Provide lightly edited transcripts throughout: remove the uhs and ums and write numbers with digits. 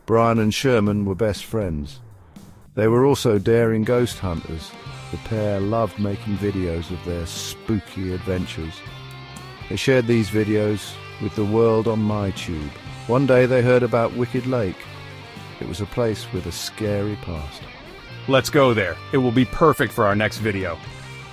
Brian and Sherman were best friends. They were also daring ghost hunters. The pair loved making videos of their spooky adventures. They shared these videos with the world on MyTube. One day they heard about Wicked Lake. It was a place with a scary past. Let's go there. It will be perfect for our next video.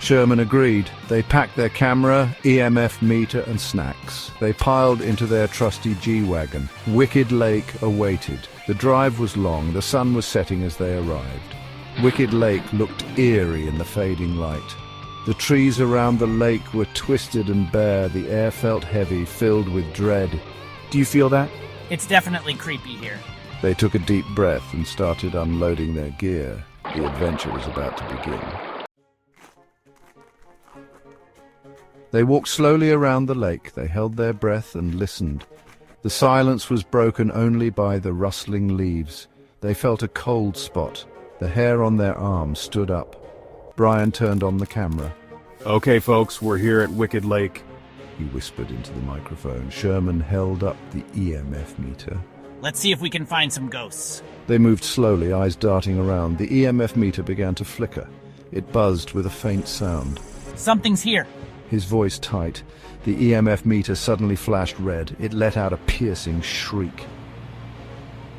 Sherman agreed. They packed their camera, EMF meter and snacks. They piled into their trusty G-Wagon. Wicked Lake awaited. The drive was long. The sun was setting as they arrived. Wicked Lake looked eerie in the fading light. The trees around the lake were twisted and bare. The air felt heavy, filled with dread. Do you feel that? It's definitely creepy here. They took a deep breath and started unloading their gear. The adventure was about to begin. They walked slowly around the lake. They held their breath and listened. The silence was broken only by the rustling leaves. They felt a cold spot. The hair on their arms stood up. Brian turned on the camera. Okay, folks, we're here at Wicked Lake. He whispered into the microphone. Sherman held up the EMF meter. Let's see if we can find some ghosts. They moved slowly, eyes darting around. The EMF meter began to flicker. It buzzed with a faint sound. Something's here. His voice tight. The EMF meter suddenly flashed red. It let out a piercing shriek.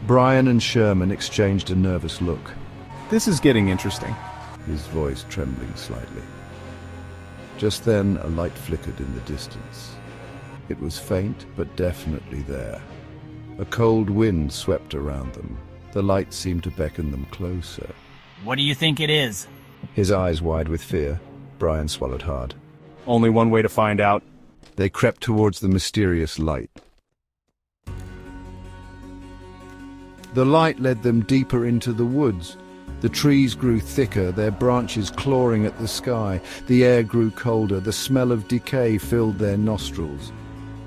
Brian and Sherman exchanged a nervous look. This is getting interesting. His voice trembling slightly. Just then, a light flickered in the distance. It was faint, but definitely there. A cold wind swept around them. The light seemed to beckon them closer. What do you think it is? His eyes wide with fear. Brian swallowed hard. Only one way to find out. They crept towards the mysterious light. The light led them deeper into the woods. The trees grew thicker, their branches clawing at the sky. The air grew colder. The smell of decay filled their nostrils.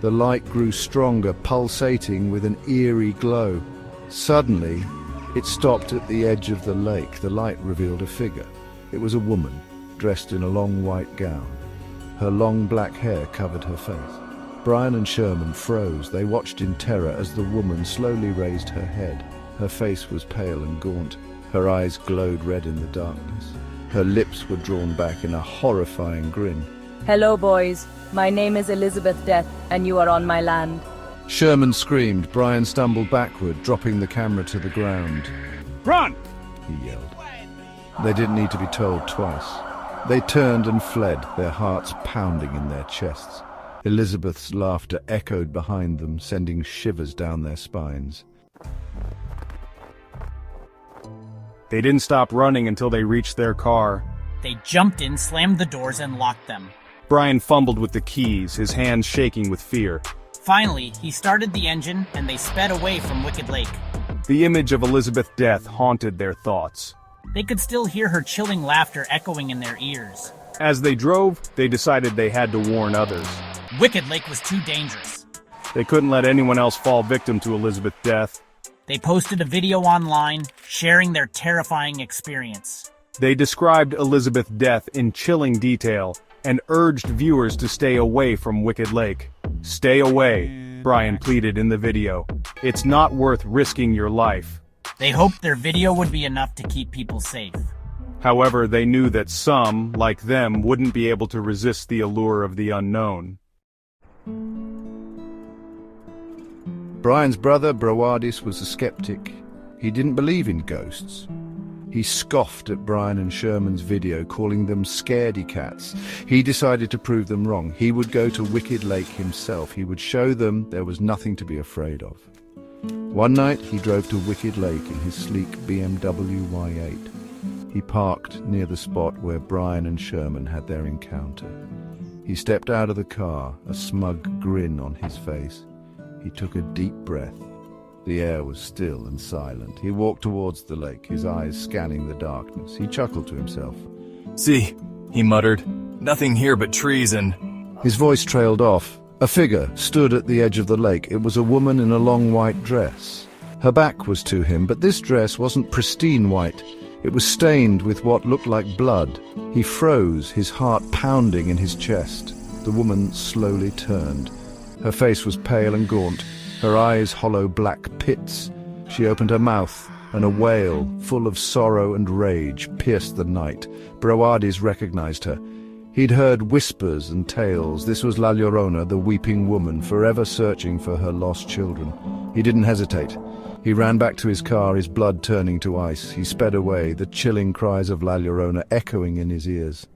The light grew stronger, pulsating with an eerie glow. Suddenly, it stopped at the edge of the lake. The light revealed a figure. It was a woman, dressed in a long white gown. Her long black hair covered her face. Brian and Sherman froze. They watched in terror as the woman slowly raised her head. Her face was pale and gaunt. Her eyes glowed red in the darkness. Her lips were drawn back in a horrifying grin. Hello, boys. My name is Elizabeth Death, and you are on my land. Sherman screamed. Brian stumbled backward, dropping the camera to the ground. Run! He yelled. They didn't need to be told twice. They turned and fled, their hearts pounding in their chests. Elizabeth's laughter echoed behind them, sending shivers down their spines. They didn't stop running until they reached their car. They jumped in, slammed the doors, and locked them. Brian fumbled with the keys, his hands shaking with fear. Finally, he started the engine, and they sped away from Wicked Lake. The image of Elizabeth Death haunted their thoughts. They could still hear her chilling laughter echoing in their ears. As they drove, they decided they had to warn others. Wicked Lake was too dangerous. They couldn't let anyone else fall victim to Elizabeth Death. They posted a video online, sharing their terrifying experience. They described Elizabeth Death in chilling detail and urged viewers to stay away from Wicked Lake. Stay away, Brian pleaded in the video. It's not worth risking your life. They hoped their video would be enough to keep people safe. However, they knew that some, like them, wouldn't be able to resist the allure of the unknown. Brian's brother, Brawadis, was a skeptic. He didn't believe in ghosts. He scoffed at Brian and Sherman's video, calling them scaredy cats. He decided to prove them wrong. He would go to Wicked Lake himself. He would show them there was nothing to be afraid of. One night, he drove to Wicked Lake in his sleek BMW Y8. He parked near the spot where Brian and Sherman had their encounter. He stepped out of the car, a smug grin on his face. He took a deep breath. The air was still and silent. He walked towards the lake, his eyes scanning the darkness. He chuckled to himself. "See," he muttered, "nothing here but trees and—" His voice trailed off. A figure stood at the edge of the lake. It was a woman in a long white dress. Her back was to him, but this dress wasn't pristine white. It was stained with what looked like blood. He froze, his heart pounding in his chest. The woman slowly turned. Her face was pale and gaunt, her eyes hollow black pits. She opened her mouth, and a wail, full of sorrow and rage, pierced the night. Broades recognized her. He'd heard whispers and tales. This was La Llorona, the weeping woman, forever searching for her lost children. He didn't hesitate. He ran back to his car, his blood turning to ice. He sped away, the chilling cries of La Llorona echoing in his ears.